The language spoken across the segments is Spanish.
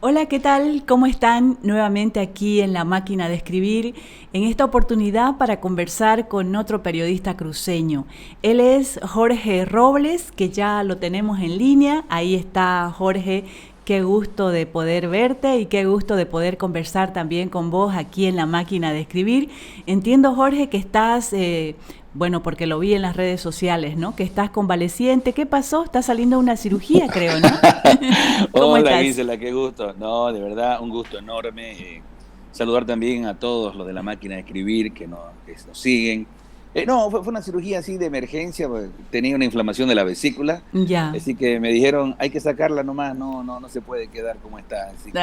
Hola, ¿qué tal? ¿Cómo están? Nuevamente aquí en La Máquina de Escribir, en esta oportunidad para conversar con otro periodista cruceño. Él es Jorge Robles, que ya lo tenemos en línea. Ahí está Jorge. Qué gusto de poder verte y qué gusto de poder conversar también con vos aquí en La Máquina de Escribir. Entiendo, Jorge, que estás, bueno, porque lo vi en las redes sociales, ¿no? Que estás convaleciente. ¿Qué pasó? Estás saliendo de una cirugía, creo, ¿no? ¿Cómo Hola estás? Gisela, qué gusto. No, de verdad, un gusto enorme. Saludar también a todos los de la máquina de escribir que nos siguen. No, fue una cirugía así de emergencia, pues, tenía una inflamación de la vesícula, Ya. así que me dijeron, hay que sacarla nomás, no se puede quedar como está. Así que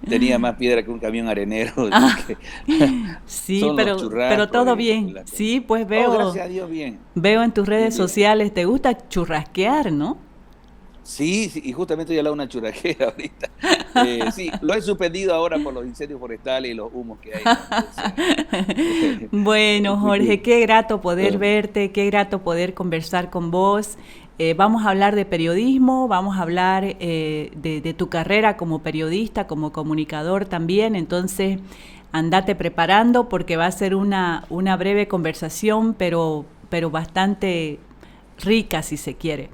tenía más piedra que un camión arenero, así Ah, que sí, son los pero churrascos todo y bien. las cosas. Sí, pues Oh, veo, gracias a Dios, bien, veo en tus bien, redes bien. sociales, te gusta churrasquear, ¿no? Sí, sí, y justamente estoy al lado de una churrasquera ahorita. Sí, lo he suspendido ahora por los incendios forestales y los humos que hay, ¿no? Entonces, Bueno, así Jorge, que, qué grato poder bueno, verte, qué grato poder conversar con vos. Vamos a hablar de periodismo, vamos a hablar de tu carrera como periodista, como comunicador también. Entonces, andate preparando porque va a ser una breve conversación, pero bastante rica, si se quiere.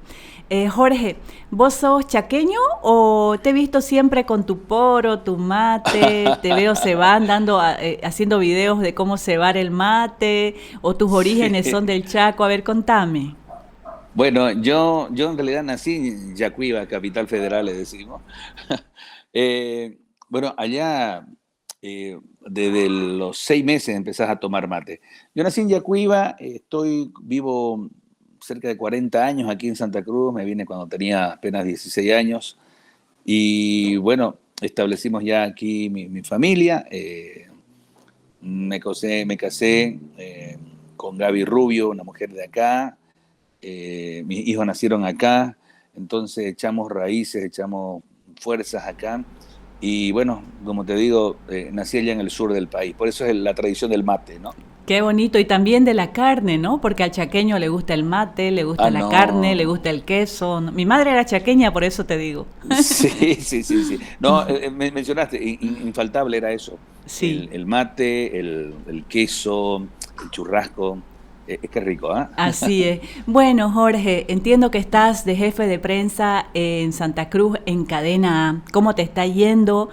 Jorge, ¿vos sos chaqueño o te he visto siempre con tu poro, tu mate? Te veo se van haciendo videos de cómo cebar el mate o tus orígenes son sí. del Chaco. A ver, contame. Bueno, yo en realidad nací en Yacuiba, capital federal, le decimos. Eh, bueno, allá desde los 6 meses empezás a tomar mate. Yo nací en Yacuiba, vivo cerca de 40 años aquí en Santa Cruz, me vine cuando tenía apenas 16 años. Y bueno, establecimos ya aquí mi familia. Me casé con Gaby Rubio, una mujer de acá. Mis hijos nacieron acá. Entonces echamos raíces, echamos fuerzas acá. Y bueno, como te digo, nací allá en el sur del país. Por eso es la tradición del mate, ¿no? Qué bonito. Y también de la carne, ¿no? Porque al chaqueño le gusta el mate, le Ah, gusta la carne, le no. gusta el queso. Mi madre era chaqueña, por eso te digo. Sí, sí, sí, sí. No, mencionaste, infaltable era eso. Sí. El mate, el queso, el churrasco. Es que rico, ¿ah? Así es. Bueno, Jorge, entiendo que estás de jefe de prensa en Santa Cruz en Cadena A. ¿Cómo te está yendo?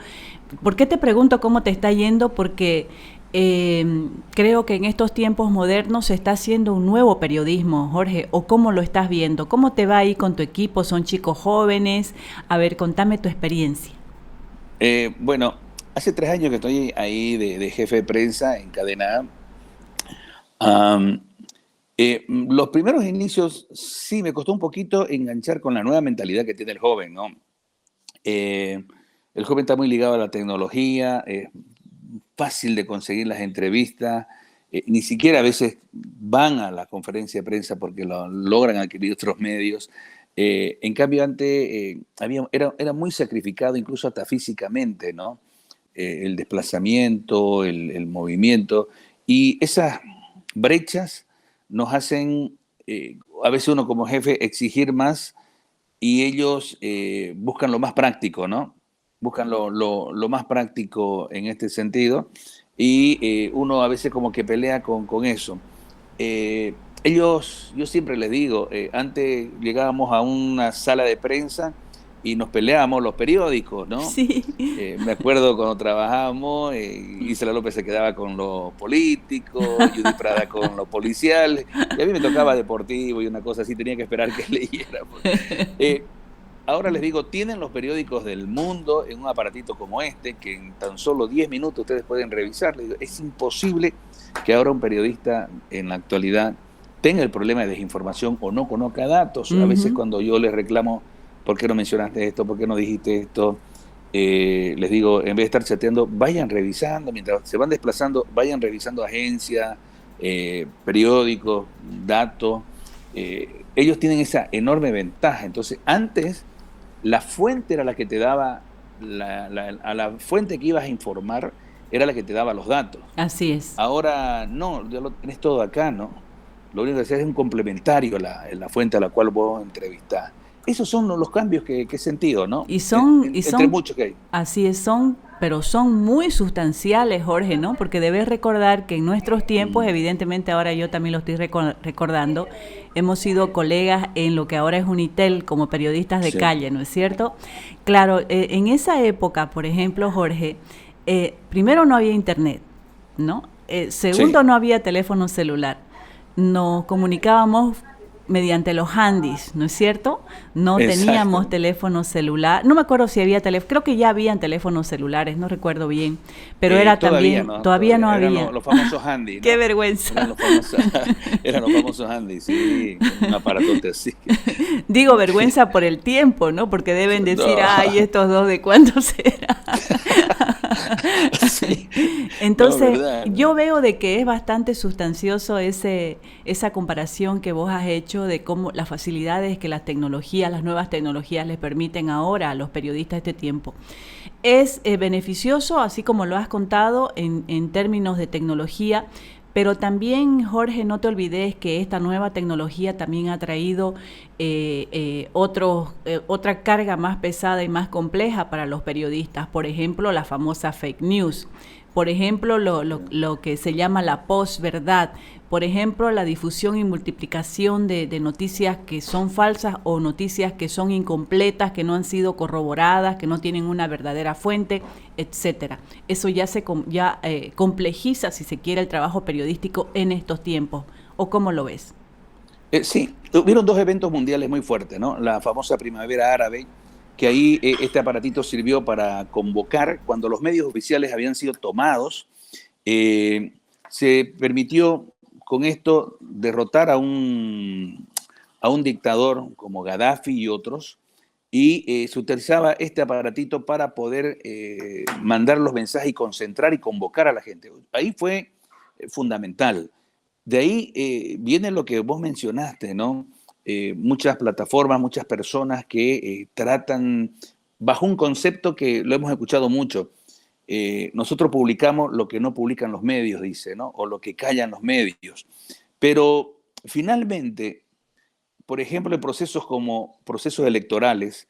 ¿Por qué te pregunto cómo te está yendo? Porque creo que en estos tiempos modernos se está haciendo un nuevo periodismo, Jorge. ¿O cómo lo estás viendo? ¿Cómo te va ahí con tu equipo? ¿Son chicos jóvenes? A ver, contame tu experiencia. Bueno, hace 3 años que estoy ahí de jefe de prensa en Cadena A. Los primeros inicios sí me costó un poquito enganchar con la nueva mentalidad que tiene el joven, ¿no? Eh, el joven está muy ligado a la tecnología, es fácil de conseguir las entrevistas, ni siquiera a veces van a la conferencia de prensa porque lo logran adquirir otros medios. En cambio, antes era muy sacrificado, incluso hasta físicamente, ¿no? El desplazamiento, el movimiento, y esas brechas nos hacen, a veces uno como jefe, exigir más y ellos buscan lo más práctico, ¿no? Buscan lo más práctico en este sentido y uno a veces como que pelea con eso. Yo siempre les digo, antes llegábamos a una sala de prensa y nos peleábamos los periódicos, ¿no? Sí. Me acuerdo cuando trabajábamos, Isela López se quedaba con lo político, Judy Prada con lo policial, y a mí me tocaba deportivo y una cosa así, tenía que esperar que leyera. Eh, Ahora les digo, tienen los periódicos del mundo en un aparatito como este, que en tan solo 10 minutos ustedes pueden revisar. Les digo, es imposible que ahora un periodista en la actualidad tenga el problema de desinformación o no conozca datos. A veces Ujú. cuando yo les reclamo, ¿por qué no mencionaste esto? ¿Por qué no dijiste esto? Les digo, en vez de estar chateando, vayan revisando, mientras se van desplazando, vayan revisando agencias, periódicos, datos. Ellos tienen esa enorme ventaja. Entonces, antes la fuente era la que te daba, a la fuente que ibas a informar era la que te daba los datos. Así es. Ahora no, ya lo tenés todo acá, ¿no? Lo único que haces es un complementario a la fuente a la cual vos entrevistás. esos son los cambios que he sentido, ¿no? Y son, Entre muchos que hay. así es, pero son muy sustanciales, Jorge, ¿no? Porque debes recordar que en nuestros tiempos, evidentemente ahora yo también lo estoy recordando, hemos sido colegas en lo que ahora es Unitel como periodistas de calle, ¿no es cierto? Claro, en esa época, por ejemplo, Jorge, primero no había internet, ¿no? Segundo, no había teléfono celular. Nos comunicábamos mediante los handys, ¿no es cierto? No teníamos teléfono celular. No me acuerdo si había teléfono, creo que ya habían teléfonos celulares, no recuerdo bien, pero era todavía también, todavía no había. Eran los famosos handys, ¿no? ¡Qué vergüenza! Eran los famosos handys, sí, un aparatote así. Digo vergüenza por el tiempo, ¿no? Porque deben decir, ay, estos dos, ¿de cuánto será? Sí. Entonces, yo veo de que es bastante sustancioso esa comparación que vos has hecho de cómo las facilidades que las nuevas tecnologías les permiten ahora a los periodistas de este tiempo. Es beneficioso, así como lo has contado, en términos de tecnología, pero también, Jorge, no te olvides que esta nueva tecnología también ha traído otra carga más pesada y más compleja para los periodistas. Por ejemplo, la famosa fake news. Por ejemplo, lo que se llama la posverdad. Por ejemplo, la difusión y multiplicación de noticias que son falsas o noticias que son incompletas, que no han sido corroboradas, que no tienen una verdadera fuente, etcétera. Eso ya complejiza, si se quiere, el trabajo periodístico en estos tiempos. ¿O cómo lo ves? Sí, hubieron dos eventos mundiales muy fuertes, ¿no? La famosa Primavera Árabe, que ahí este aparatito sirvió para convocar, cuando los medios oficiales habían sido tomados, se permitió con esto derrotar a un dictador como Gaddafi y otros, y se utilizaba este aparatito para poder mandar los mensajes y concentrar y convocar a la gente. Ahí fue fundamental. De ahí viene lo que vos mencionaste, ¿no? Muchas plataformas, muchas personas que tratan bajo un concepto que lo hemos escuchado mucho. Nosotros publicamos lo que no publican los medios, dice, ¿no? O lo que callan los medios. Pero finalmente, por ejemplo, en procesos como procesos electorales,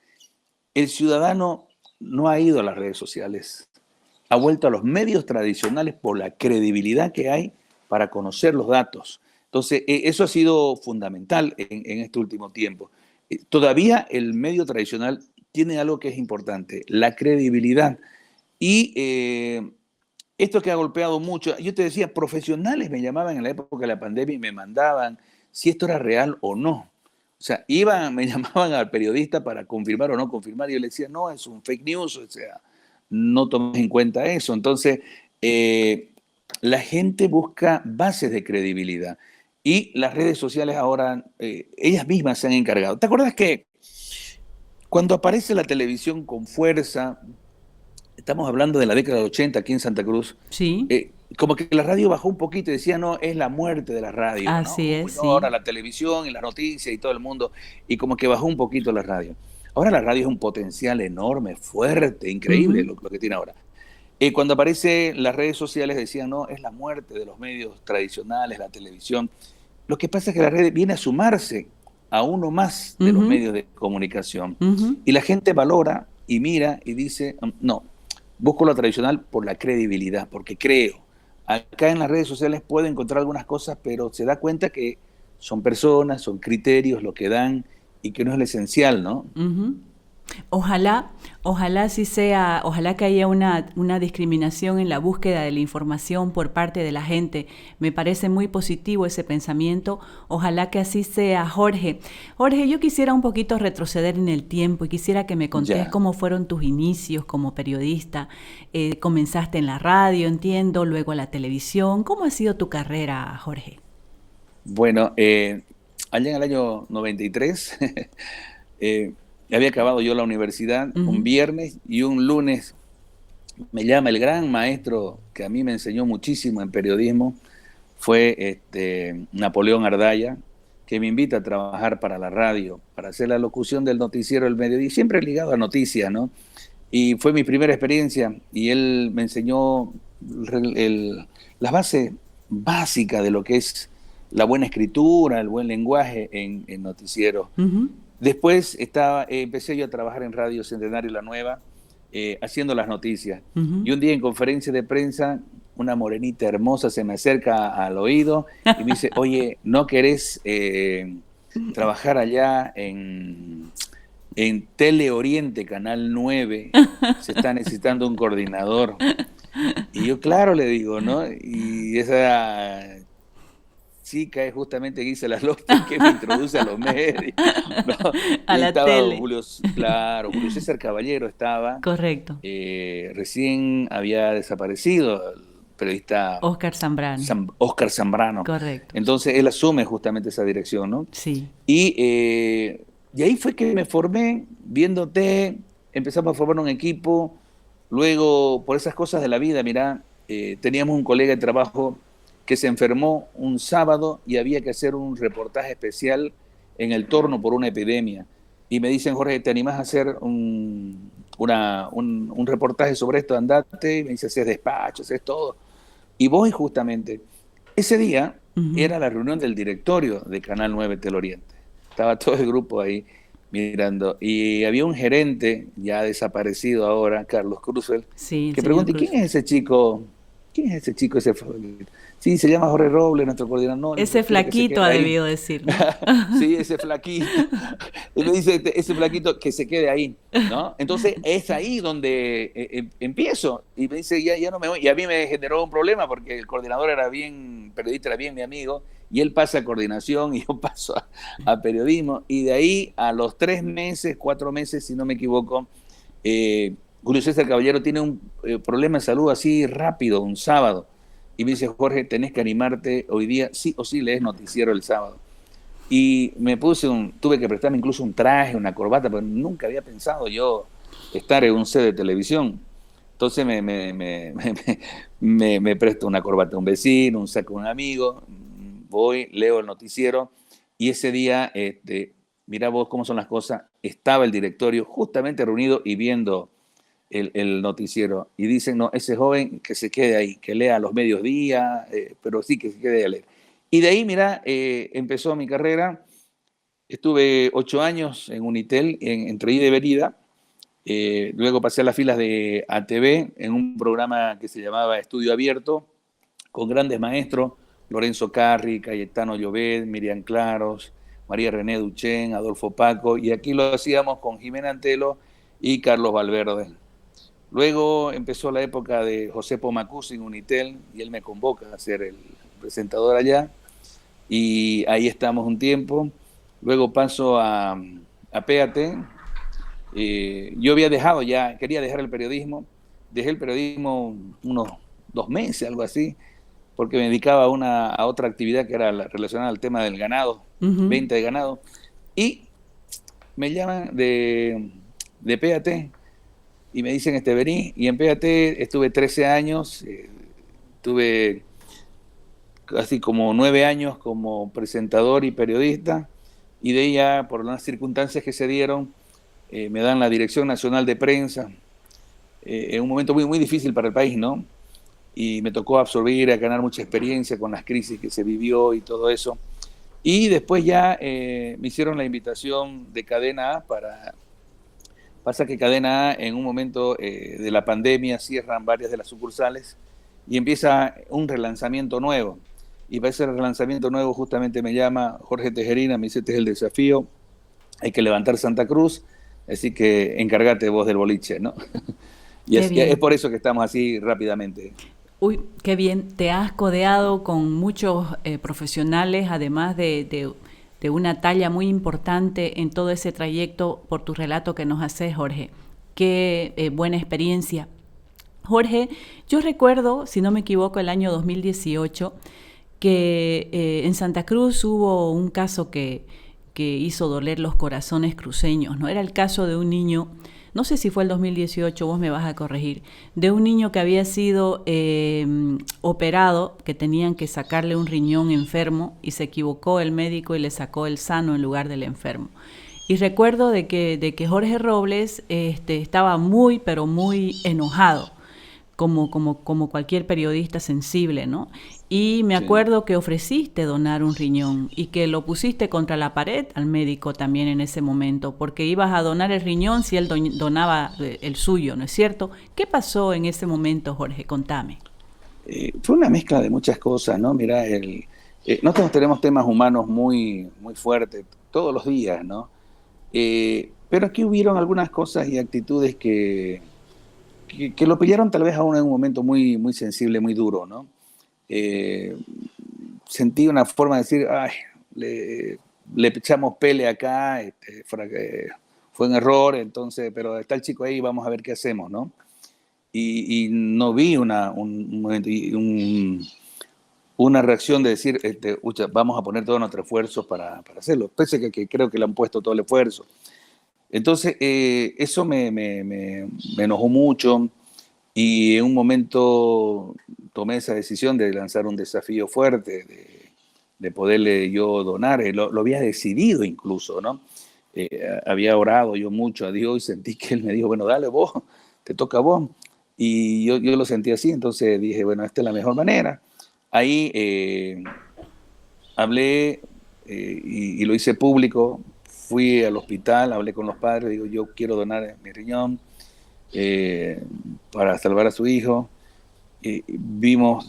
el ciudadano no ha ido a las redes sociales, ha vuelto a los medios tradicionales por la credibilidad que hay para conocer los datos. Entonces, eso ha sido fundamental en este último tiempo. Todavía el medio tradicional tiene algo que es importante, la credibilidad. Y esto que ha golpeado mucho, yo te decía, profesionales me llamaban en la época de la pandemia y me mandaban si esto era real o no. O sea, me llamaban al periodista para confirmar o no confirmar, y yo le decía, no, es un fake news, o sea, no tomes en cuenta eso. Entonces, la gente busca bases de credibilidad y las redes sociales ahora, ellas mismas se han encargado. ¿Te acuerdas que cuando aparece la televisión con fuerza, estamos hablando de la década de 80 aquí en Santa Cruz, sí, como que la radio bajó un poquito y decía, no, es la muerte de la radio. Así ¿no? es, No, sí. ahora la televisión y las noticias y todo el mundo, y como que bajó un poquito la radio. Ahora la radio es un potencial enorme, fuerte, increíble lo que tiene ahora. Cuando aparecen las redes sociales decían, no, es la muerte de los medios tradicionales, la televisión. Lo que pasa es que la red viene a sumarse a uno más de los medios de comunicación. Y la gente valora y mira y dice, no, busco lo tradicional por la credibilidad, porque creo. Acá en las redes sociales puede encontrar algunas cosas, pero se da cuenta que son personas, son criterios lo que dan y que no es lo esencial, ¿no? Ojalá sí sea, ojalá que haya una discriminación en la búsqueda de la información por parte de la gente. Me parece muy positivo ese pensamiento. Ojalá que así sea, Jorge. Jorge, yo quisiera un poquito retroceder en el tiempo y quisiera que me contés cómo fueron tus inicios como periodista. Comenzaste en la radio, entiendo, luego la televisión. ¿Cómo ha sido tu carrera, Jorge? Bueno, allá en el año 93... había acabado yo la universidad un viernes y un lunes me llama el gran maestro que a mí me enseñó muchísimo en periodismo, fue Napoleón Ardaya, que me invita a trabajar para la radio, para hacer la locución del noticiero del mediodía, siempre ligado a noticias, ¿no? Y fue mi primera experiencia y él me enseñó las bases básicas de lo que es la buena escritura, el buen lenguaje en noticiero. Después empecé yo a trabajar en Radio Centenario La Nueva, haciendo las noticias. Ujú. Y un día en conferencia de prensa, una morenita hermosa se me acerca al oído y me dice, oye, ¿no querés trabajar allá en Tele Oriente, Canal 9? Se está necesitando un coordinador. Y yo, claro, le digo, ¿no? Y esa chica es justamente Gisela López, que me introduce a los medios, ¿no? A Y la estaba tele. claro, Julio César Caballero estaba, Correcto. recién había desaparecido el periodista Oscar Zambrano. Óscar Zambrano. Correcto. Entonces él asume justamente esa dirección, ¿no? Sí. Y ahí fue que me formé viéndote, empezamos a formar un equipo, luego por esas cosas de la vida, mirá, teníamos un colega de trabajo que se enfermó un sábado y había que hacer un reportaje especial en el Torno por una epidemia. Y me dicen, Jorge, ¿te animás a hacer un reportaje sobre esto? Andate. Y me dice, haces despacho, haces todo. Y voy justamente. Ese día Ujú. era la reunión del directorio de Canal 9 Teleoriente. Estaba todo el grupo ahí mirando. Y había un gerente, ya desaparecido ahora, Carlos Cruzfeld, Sí, el que señor pregunta, ¿y Cruz. quién es ese chico? ¿Quién es ese chico? Sí, se llama Jorge Robles, nuestro coordinador. No, Ese quiero que se flaquito quede ha ahí. debido decir, ¿no? Sí, ese flaquito. Y me dice, ese flaquito, que se quede ahí, ¿no? Entonces es ahí donde empiezo. Y me dice, ya no me voy. Y a mí me generó un problema porque el coordinador era bien, periodista era bien mi amigo, y él pasa a coordinación y yo paso a periodismo. Y de ahí a los 3 meses, 4 meses, si no me equivoco, Julio César Caballero tiene un problema de salud así rápido, un sábado. Y me dice, Jorge, tenés que animarte hoy día, sí o sí lees noticiero el sábado. Y tuve que prestarme incluso un traje, una corbata, porque nunca había pensado yo estar en un set de televisión. Entonces me presto una corbata a un vecino, un saco a un amigo, voy, leo el noticiero, y ese día, mira vos cómo son las cosas, estaba el directorio justamente reunido y viendo el noticiero, y dicen, no, ese joven que se quede ahí, que lea los mediodía, pero sí que se quede a leer. Y de ahí, mira, empezó mi carrera. Estuve 8 años en Unitel, entre ida y venida. Luego pasé a las filas de ATV en un programa que se llamaba Estudio Abierto, con grandes maestros, Lorenzo Carri, Cayetano Llobet, Miriam Claros, María René Duchén, Adolfo Paco, y aquí lo hacíamos con Jimena Antelo y Carlos Valverde. Luego empezó la época de José Pomacus en Unitel, y él me convoca a ser el presentador allá, y ahí estamos un tiempo. Luego paso a PAT. Yo había dejado ya, quería dejar el periodismo. Dejé el periodismo unos 2 meses, algo así, porque me dedicaba a otra actividad que era relacionada al tema del ganado, Ujú. venta de ganado. Y me llaman de PAT y me dicen, vení. Y en PAT estuve 13 años, tuve casi como 9 años como presentador y periodista, y de ella, por unas circunstancias que se dieron, me dan la Dirección Nacional de Prensa, en un momento muy, muy difícil para el país, ¿no? Y me tocó absorber, a ganar mucha experiencia con las crisis que se vivió y todo eso. Y después ya me hicieron la invitación de Cadena A Pasa que Cadena A en un momento de la pandemia cierran varias de las sucursales y empieza un relanzamiento nuevo. Y para ese relanzamiento nuevo justamente me llama Jorge Tejerina, me dice, este es el desafío, hay que levantar Santa Cruz, así que encárgate vos del boliche, ¿no? Y Qué es bien. por eso que estamos así rápidamente. Uy, qué bien. Te has codeado con muchos profesionales, además de una talla muy importante en todo ese trayecto por tu relato que nos haces, Jorge. Qué buena experiencia. Jorge, yo recuerdo, si no me equivoco, el año 2018, que en Santa Cruz hubo un caso que hizo doler los corazones cruceños, ¿no? Era el caso de un niño, no sé si fue el 2018, vos me vas a corregir, de un niño que había sido operado, que tenían que sacarle un riñón enfermo y se equivocó el médico y le sacó el sano en lugar del enfermo. Y recuerdo de que Jorge Robles estaba muy, pero muy enojado como cualquier periodista sensible, ¿no? Y me Sí. acuerdo que ofreciste donar un riñón y que lo pusiste contra la pared al médico también en ese momento, porque ibas a donar el riñón si él donaba el suyo, ¿no es cierto? ¿Qué pasó en ese momento, Jorge? Contame. Fue una mezcla de muchas cosas, ¿no? Mira, nosotros tenemos temas humanos muy, muy fuertes todos los días, ¿no? Pero aquí hubieron algunas cosas y actitudes que lo pillaron tal vez a uno en un momento muy, muy sensible, muy duro, ¿no? Eh, Sentí una forma de decir, ay, le echamos pele acá, fue un error, entonces, pero está el chico ahí, vamos a ver qué hacemos, ¿no? Y no vi un momento, una reacción de decir, "Ucha, vamos a poner todo nuestro esfuerzo para hacerlo", pese a que creo que le han puesto todo el esfuerzo. Entonces, eso me enojó mucho y en un momento tomé esa decisión de lanzar un desafío fuerte, de poderle yo donar. Lo había decidido incluso, ¿no? Había orado yo mucho a Dios y sentí que Él me dijo, bueno, dale vos, te toca a vos. Y yo lo sentí así, entonces dije, bueno, esta es la mejor manera. Ahí hablé y lo hice público, fui al hospital, hablé con los padres, digo, yo quiero donar mi riñón eh, para salvar a su hijo. Vimos,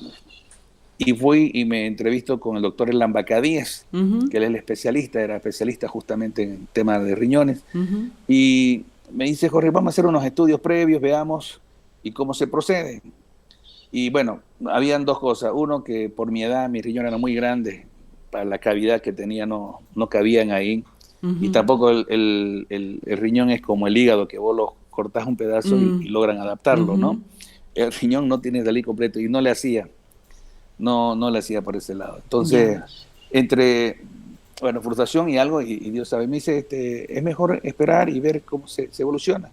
y fui y me entrevisto con el doctor Elan Bacadíes, Ujú, que él es el especialista, era especialista justamente en temas de riñones, ujú. y me dice, Jorge, vamos a hacer unos estudios previos, veamos y cómo se procede. Y bueno, habían dos cosas. Uno, que por mi edad mis riñones eran muy grandes, para la cavidad que tenía no cabían ahí. Y Ujú. tampoco el riñón es como el hígado, que vos lo cortás un pedazo y Mm, logran adaptarlo, ¿no? ujú. El riñón no tiene salir completo y no le hacía, no le hacía por ese lado. Ya. Entonces, entre, bueno, frustración y algo, y Dios sabe, me dice, es mejor esperar y ver cómo se evoluciona.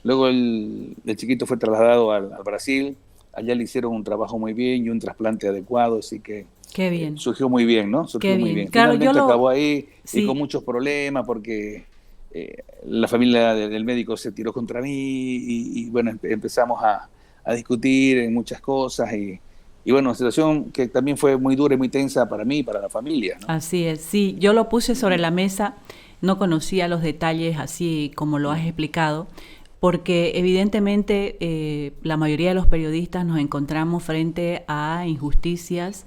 Luego el chiquito fue trasladado al Brasil, allá le hicieron un trabajo muy bien y un trasplante adecuado, así que Qué bien, surgió muy bien, ¿no? qué Surgió muy bien. bien. Claro, yo Finalmente lo, acabó ahí y con sí, muchos problemas porque la familia del médico se tiró contra mí y bueno, empezamos a discutir en muchas cosas y bueno, situación que también fue muy dura y muy tensa para mí y para la familia, ¿no? así es. Sí, yo lo puse sobre Ujú, la mesa, no conocía los detalles así como lo has ujú. explicado, porque evidentemente la mayoría de los periodistas nos encontramos frente a injusticias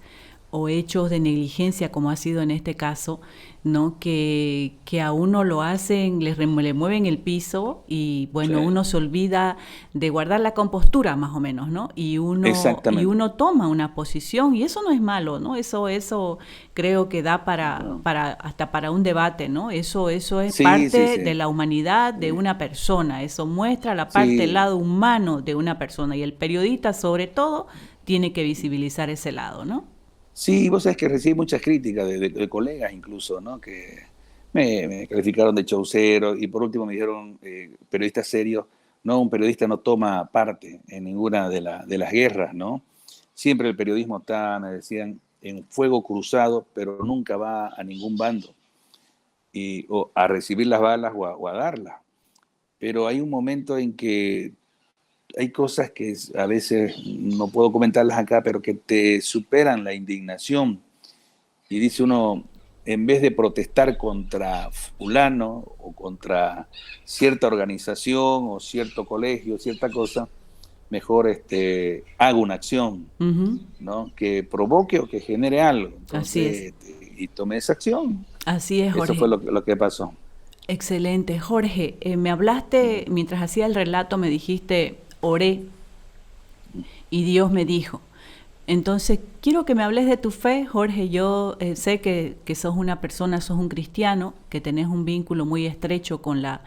o hechos de negligencia, como ha sido en este caso, ¿no? Que a uno lo hacen, le mueven el piso y Sí, bueno, uno se olvida de guardar la compostura más o menos, ¿no? Y exactamente. uno toma una posición y eso no es malo, ¿no? Eso creo que da No. hasta para un debate, ¿no? Eso es Sí, sí, parte sí. de la humanidad de Sí, una persona, eso muestra la parte, el sí, lado humano de una persona y el periodista sobre todo tiene que visibilizar ese lado, ¿no? sí, vos sabés que recibí muchas críticas de colegas incluso, ¿no? Que me calificaron de chaucero y por último me dijeron, periodista serio, no, un periodista no toma parte en ninguna de las guerras, ¿no? Siempre el periodismo está, me decían, en fuego cruzado, pero nunca va a ningún bando, o a recibir las balas o a darlas. Pero hay un momento en que hay cosas que a veces no puedo comentarlas acá, pero que te superan la indignación y dice uno, en vez de protestar contra fulano o contra cierta organización o cierto colegio, cierta cosa, mejor hago una acción, Ujú. ¿no? Que provoque o que genere algo. Así es. Entonces, y tomé esa acción. Así es, Eso fue Jorge. lo que pasó. Excelente. Jorge, me hablaste, mientras hacía el relato, me dijiste, oré y Dios me dijo. Entonces, quiero que me hables de tu fe, Jorge. Yo sé que sos una persona, sos un cristiano, que tenés un vínculo muy estrecho con la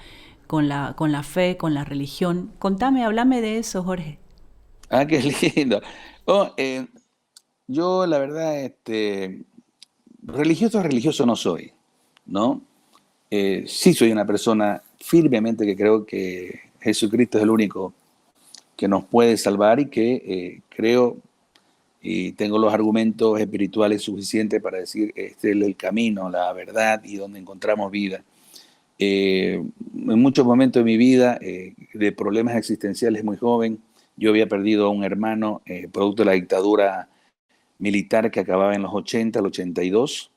fe, con la religión. Contame, háblame de eso, Jorge. Ah, qué lindo. Oh, yo, la verdad, religioso no soy, ¿no? Sí soy una persona firmemente que creo que Jesucristo es el único que nos puede salvar y que creo y tengo los argumentos espirituales suficientes para decir este es el camino, la verdad y donde encontramos vida. En muchos momentos de mi vida, de problemas existenciales muy joven, Yo había perdido a un hermano producto de la dictadura militar que acababa en los 80, el 82.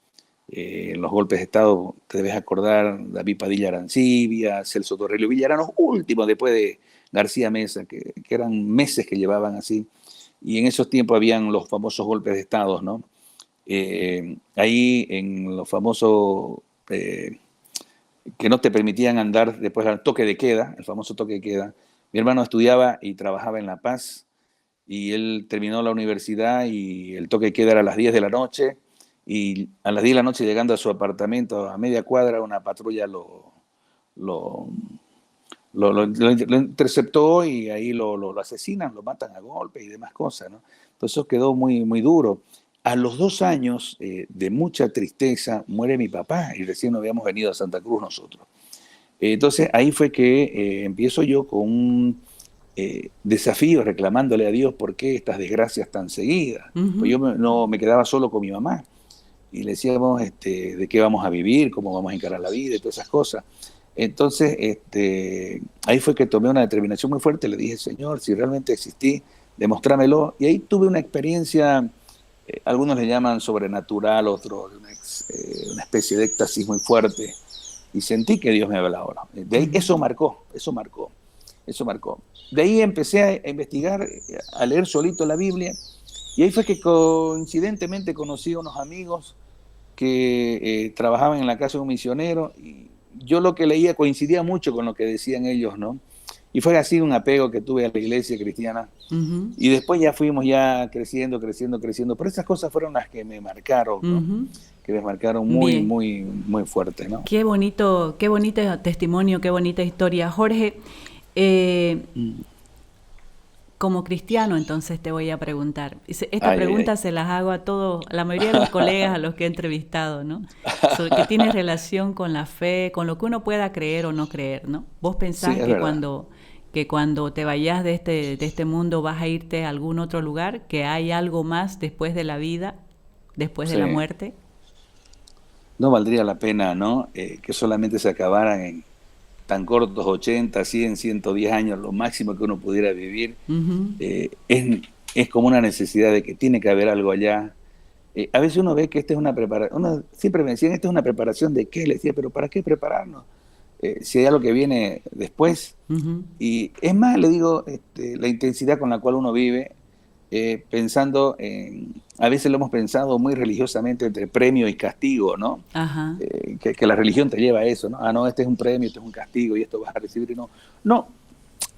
Los golpes de Estado, te debes acordar, David Padilla Arancibia, Celso Torrelio Villaranos, últimos después de García Mesa, que eran meses que llevaban así. Y en esos tiempos habían los famosos golpes de Estado, ¿no? Ahí en los famosos que no te permitían andar después del toque de queda, el famoso toque de queda. Mi hermano estudiaba y trabajaba en La Paz y él terminó la universidad y el toque de queda era a las 10 de la noche y a las 10 de la noche llegando a su apartamento a media cuadra una patrulla lo interceptó y ahí lo asesinan, lo matan a golpes y demás cosas, ¿no? Entonces eso quedó muy, muy duro. A los 2 años de mucha tristeza muere mi papá y recién nos habíamos venido a Santa Cruz nosotros. Entonces ahí fue que empiezo yo con un desafío reclamándole a Dios por qué estas desgracias tan seguidas. Pues yo no me quedaba solo con mi mamá y le decíamos de qué vamos a vivir, cómo vamos a encarar la vida y todas esas cosas. Entonces ahí fue que tomé una determinación muy fuerte, le dije, Señor, si realmente existí, demostrámelo. Y ahí tuve una experiencia, algunos le llaman sobrenatural, otros una especie de éxtasis muy fuerte. Y sentí que Dios me hablaba. De ahí, eso marcó. De ahí empecé a investigar, a leer solito la Biblia, y ahí fue que coincidentemente conocí a unos amigos que trabajaban en la casa de un misionero, y yo lo que leía coincidía mucho con lo que decían ellos, ¿no? Y fue así un apego que tuve a la iglesia cristiana, y después ya fuimos ya creciendo, pero esas cosas fueron las que me marcaron, ¿no? Que me marcaron muy, Bien. muy, muy fuerte, ¿no? Qué bonito testimonio, qué bonita historia. Jorge, como cristiano, entonces te voy a preguntar. Esta pregunta se las hago a todos, a la mayoría de los colegas a los que he entrevistado, ¿no? Sobre que tiene relación con la fe, con lo que uno pueda creer o no creer, ¿no? ¿Vos pensás Sí, es que verdad. cuando te vayas de este mundo vas a irte a algún otro lugar, que hay algo más después de la vida, después de la Sí. muerte? No valdría la pena, ¿no? Que solamente se acabaran en tan cortos 80, 100, 110 años, lo máximo que uno pudiera vivir. Es como una necesidad de que tiene que haber algo allá. A veces uno ve que esta es una preparación, uno siempre me decían, esta es una preparación de qué, le decía, pero ¿para qué prepararnos? Si hay algo que viene después. Y es más, le digo, la intensidad con la cual uno vive, pensando a veces lo hemos pensado muy religiosamente entre premio y castigo, ¿no? Ajá. Que la religión te lleva a eso, ¿no? Ah, no, este es un premio, este es un castigo y esto vas a recibir y no. No,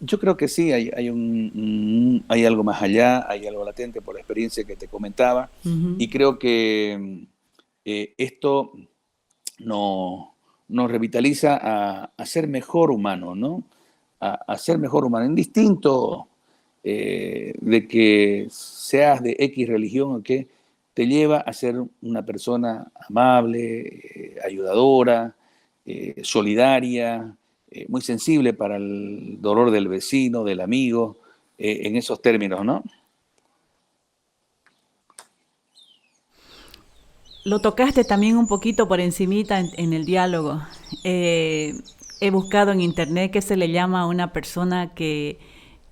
yo creo que sí, hay algo más allá, hay algo latente por la experiencia que te comentaba, y creo que esto nos revitaliza a ser mejor humano, ¿no? A ser mejor humano, indistinto de que seas de X religión o qué, te lleva a ser una persona amable, ayudadora, solidaria, muy sensible para el dolor del vecino, del amigo, en esos términos, ¿no? Lo tocaste también un poquito por encimita en el diálogo. He buscado en internet qué se le llama a una persona que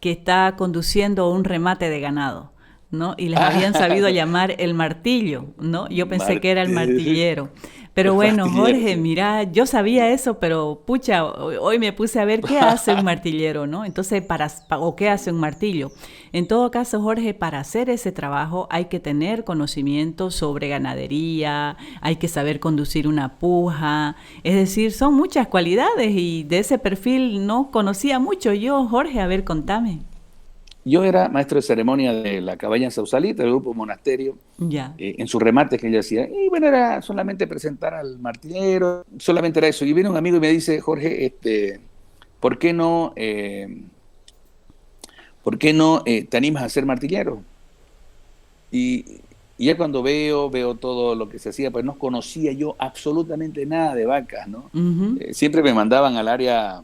está conduciendo un remate de ganado, ¿no? Y les habían sabido llamar el martillo, ¿no? Yo pensé que era el martillero. Pero bueno, Martillero, Jorge, sí. mira, yo sabía eso, pero pucha, hoy me puse a ver qué hace un martillero, ¿no? Entonces, o qué hace un martillo. En todo caso, Jorge, para hacer ese trabajo hay que tener conocimiento sobre ganadería, hay que saber conducir una puja, es decir, son muchas cualidades y de ese perfil no conocía mucho yo, Jorge, a ver, contame. Yo era maestro de ceremonia de la cabaña en Sausalito, del grupo Monasterio, Ya. en sus remates que ella hacía. Y bueno, era solamente presentar al martillero, solamente era eso. Y viene un amigo y me dice, Jorge, ¿por qué no, te animas a ser martillero? Y, y ya cuando veo todo lo que se hacía, pues no conocía yo absolutamente nada de vacas, ¿no? Siempre me mandaban al área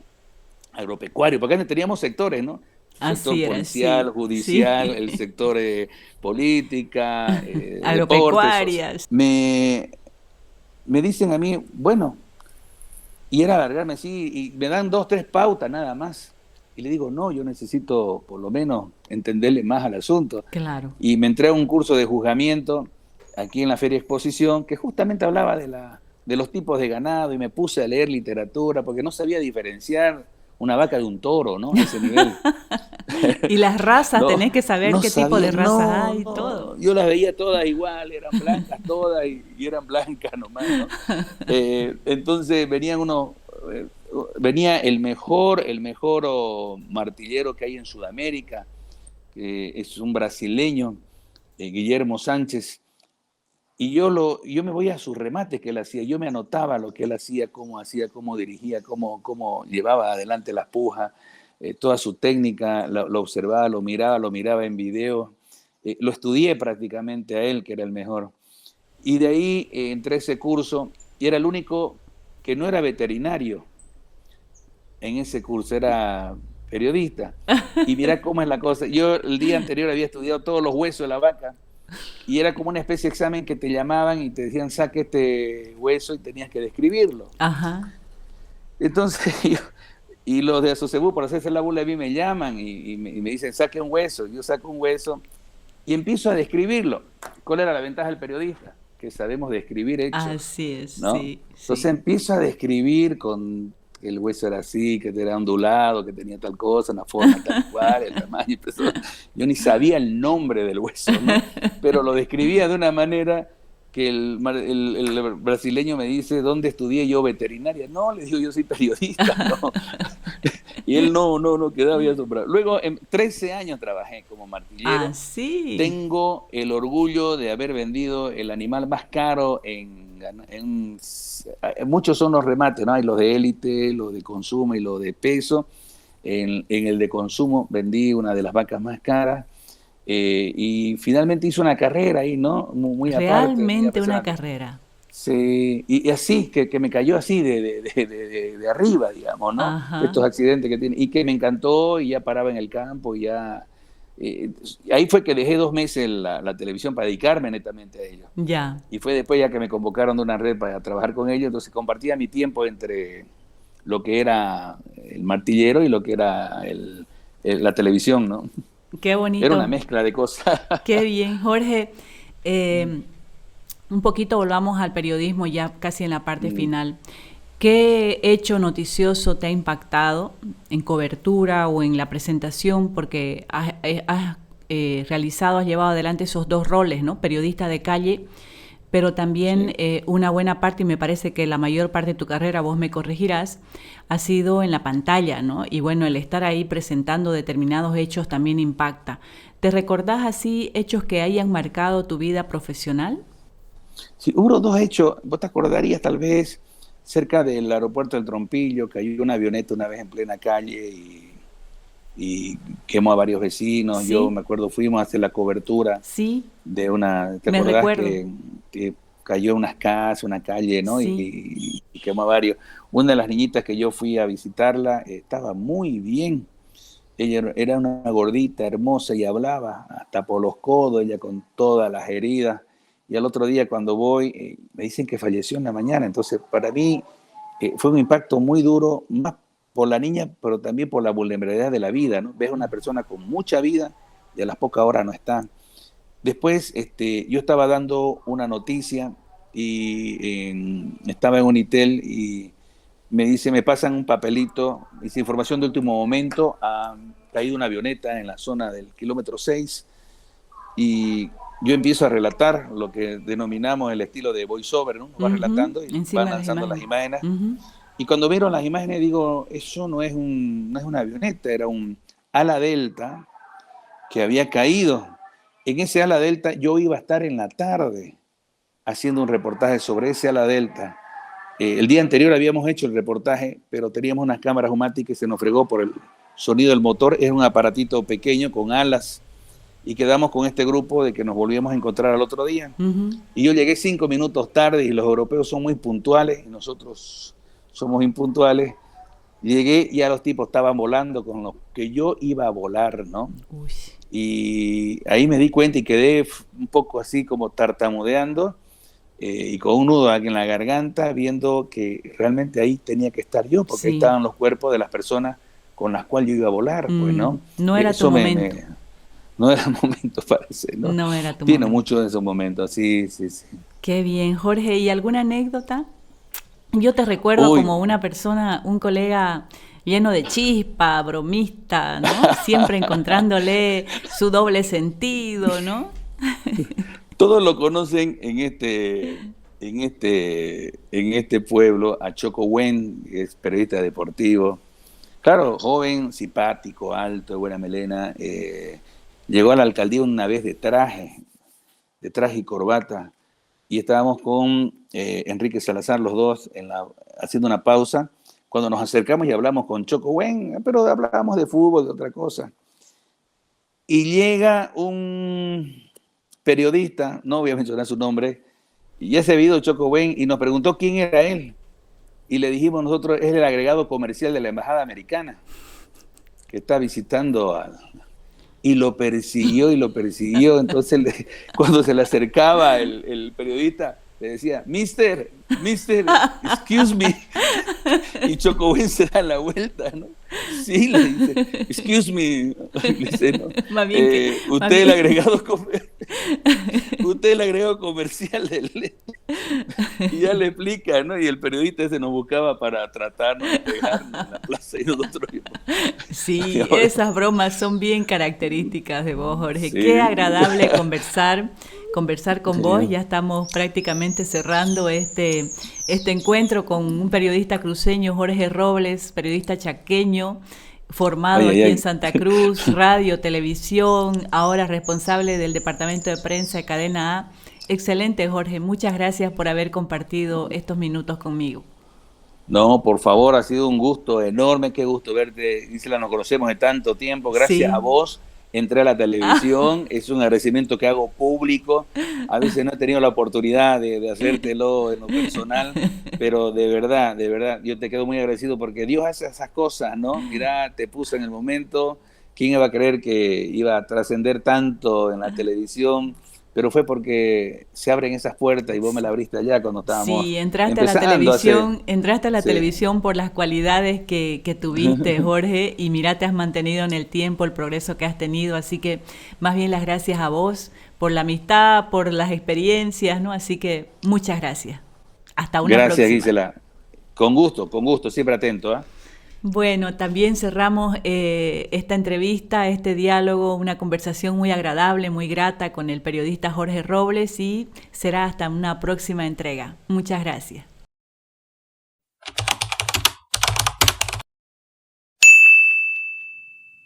agropecuario, porque antes teníamos sectores, ¿no? Sector Así era, sí, policial, judicial, el sí. sector política, deportes. Agropecuarias. Me dicen a mí, bueno, y era alargarme así, y me dan 2, 3 pautas nada más. Y le digo, no, yo necesito por lo menos entenderle más al asunto. Claro. Y me entré a un curso de juzgamiento aquí en la Feria Exposición, que justamente hablaba de los tipos de ganado, y me puse a leer literatura, porque no sabía diferenciar una vaca de un toro, ¿no? A ese nivel. Y las razas, No, tenés que saber no qué tipo sabía, de razas no, hay y todo. no. Yo las veía todas igual, eran blancas todas y eran blancas nomás, ¿no? Entonces eh, venía el mejor martillero que hay en Sudamérica, que es un brasileño, Guillermo Sánchez, y yo me voy a sus remates que él hacía, yo me anotaba lo que él hacía, cómo dirigía, cómo llevaba adelante las pujas, toda su técnica, lo observaba, lo miraba en video, lo estudié prácticamente a él, que era el mejor. Y de ahí entré a ese curso y era el único que no era veterinario en ese curso, era periodista. Y mira cómo es la cosa. Yo el día anterior había estudiado todos los huesos de la vaca y era como una especie de examen que te llamaban y te decían, saque este hueso y tenías que describirlo. Ajá. Entonces, y los de Asocebú, por hacerse la burla de mí, me llaman y me dicen, saque un hueso. Yo saco un hueso y empiezo a describirlo. ¿Cuál era la ventaja del periodista? Que sabemos describir hechos, Así es, ¿no? sí, Entonces sí. empiezo a describir que el hueso era así, que era ondulado, que tenía tal cosa, una forma tal cual, el tamaño. Yo ni sabía el nombre del hueso, ¿no? Pero lo describía de una manera que el brasileño me dice, ¿dónde estudié yo veterinaria? No, le digo, yo soy periodista, ¿no? Y él no quedaba bien asombrado. Luego, en 13 años trabajé como Ah, martillero. sí. Tengo el orgullo de haber vendido el animal más caro muchos son los remates, ¿no? Hay los de élite, los de consumo y los de peso. En el de consumo vendí una de las vacas más caras y finalmente hice una carrera ahí, ¿no? Muy aparte, muy Realmente una apasionante. carrera. Sí, y así, que me cayó así de arriba, digamos, ¿no? Ajá. Estos accidentes que tiene, y que me encantó y ya paraba en el campo y ya... eh, ahí fue que dejé 2 meses la televisión para dedicarme netamente a ello. Ya. Y fue después ya que me convocaron de una red para trabajar con ellos, entonces compartía mi tiempo entre lo que era el martillero y lo que era la televisión, ¿no? Qué Era una bonito. mezcla de cosas. Qué bien, Jorge. Eh, un poquito volvamos al periodismo ya casi en la parte final. ¿Qué hecho noticioso te ha impactado en cobertura o en la presentación? Porque has llevado adelante esos dos roles, ¿no? Periodista de calle, pero también Sí. una buena parte, y me parece que la mayor parte de tu carrera, vos me corregirás, ha sido en la pantalla, ¿no? Y bueno, el estar ahí presentando determinados hechos también impacta. ¿Te recordás así hechos que hayan marcado tu vida profesional? Sí, hubo 2 hechos, vos te acordarías tal vez cerca del aeropuerto del Trompillo, cayó una avioneta una vez en plena calle y quemó a varios vecinos. Yo Sí, me acuerdo, fuimos a hacer la cobertura sí, ¿te me acordás recuerdo. que cayó unas casas, una calle, ¿no? Sí, Y quemó a varios. Una de las niñitas que yo fui a visitarla estaba muy bien. Ella era una gordita, hermosa y hablaba hasta por los codos, ella con todas las heridas. Y al otro día cuando voy, me dicen que falleció en la mañana. Entonces, para mí fue un impacto muy duro, más por la niña, pero también por la vulnerabilidad de la vida, ¿no? Ves a una persona con mucha vida y a las pocas horas no está. Después, yo estaba dando una noticia y estaba en Unitel y me dice, me pasan un papelito, dice información de último momento, ha caído una avioneta en la zona del kilómetro 6 y yo empiezo a relatar lo que denominamos el estilo de voiceover, ¿no? Uno va ujú, relatando y van encima de las lanzando las imágenes. imágenes. Ujú. Y cuando vieron las imágenes digo, eso no es una avioneta, era un ala delta que había caído. En ese ala delta yo iba a estar en la tarde haciendo un reportaje sobre ese ala delta. El día anterior habíamos hecho el reportaje, pero teníamos unas cámaras Humati que se nos fregó por el sonido del motor. Es un aparatito pequeño con alas y quedamos con este grupo de que nos volvíamos a encontrar al otro día. Ujú. Y yo llegué 5 minutos tarde y los europeos son muy puntuales y nosotros somos impuntuales. Llegué y ya los tipos estaban volando con los que yo iba a volar, ¿no? Uy, Y ahí me di cuenta y quedé un poco así como tartamudeando y con un nudo aquí en la garganta, viendo que realmente ahí tenía que estar yo, porque ahí sí, estaban los cuerpos de las personas con las cuales yo iba a volar, pues, ¿no? No era tu momento. No era el momento, parece, ¿no? No era tu Tiene momento. mucho de esos momentos, sí, sí, sí. Qué bien, Jorge. ¿Y alguna anécdota? Yo te recuerdo Uy, como una persona, un colega lleno de chispa, bromista, ¿no? Siempre encontrándole su doble sentido, ¿no? todos lo conocen en este pueblo, a Choco Wen, que es periodista deportivo. Claro, joven, simpático, alto, de buena melena. Llegó a la alcaldía una vez de traje y corbata, y estábamos con Enrique Salazar, los dos, haciendo una pausa, cuando nos acercamos y hablamos con Choco Wen, pero hablábamos de fútbol, de otra cosa. Y llega un periodista, no voy a mencionar su nombre, y ya se ha ido Choco Wen, y nos preguntó quién era él. Y le dijimos nosotros, es el agregado comercial de la Embajada Americana, que está visitando y lo persiguió y lo persiguió. Entonces, cuando se le acercaba el periodista, le decía, Mister, excuse me. Y Chocobén se da la vuelta, ¿no? Sí, le dice, excuse me. Le dice, ¿no? Más bien que, más Usted es el bien. agregado usted es el agregado comercial del... Y ya le explica, ¿no? Y el periodista ese nos buscaba para tratarnos de pegarnos en la plaza y nosotros Sí, esas bromas son bien características de vos, Jorge. Qué sí, agradable conversar con sí. vos. Ya estamos prácticamente cerrando este encuentro con un periodista cruceño, Jorge Robles, periodista chaqueño, formado Ay, ay, aquí en ay. Santa Cruz, radio, televisión, ahora responsable del departamento de prensa de Cadena A. Excelente, Jorge. Muchas gracias por haber compartido estos minutos conmigo. No, por favor, ha sido un gusto enorme, qué gusto verte. Gisela, nos conocemos de tanto tiempo, gracias a Sí. vos entré a la Ah, televisión, es un agradecimiento que hago público. A veces no he tenido la oportunidad de hacértelo en lo personal, pero de verdad, yo te quedo muy agradecido porque Dios hace esas cosas, ¿no? Mira, te puso en el momento, ¿quién iba a creer que iba a trascender tanto en la televisión? Pero fue porque se abren esas puertas y vos me la abriste allá cuando estábamos sí, empezando hace... entraste a la Sí. televisión por las cualidades que tuviste, Jorge, y mira, te has mantenido en el tiempo, el progreso que has tenido, así que más bien las gracias a vos por la amistad, por las experiencias, ¿no? Así que muchas gracias. Hasta una Gracias, próxima. Gisela. Con gusto, siempre atento, ¿eh? Bueno, también cerramos esta entrevista, este diálogo, una conversación muy agradable, muy grata con el periodista Jorge Robles y será hasta una próxima entrega. Muchas gracias.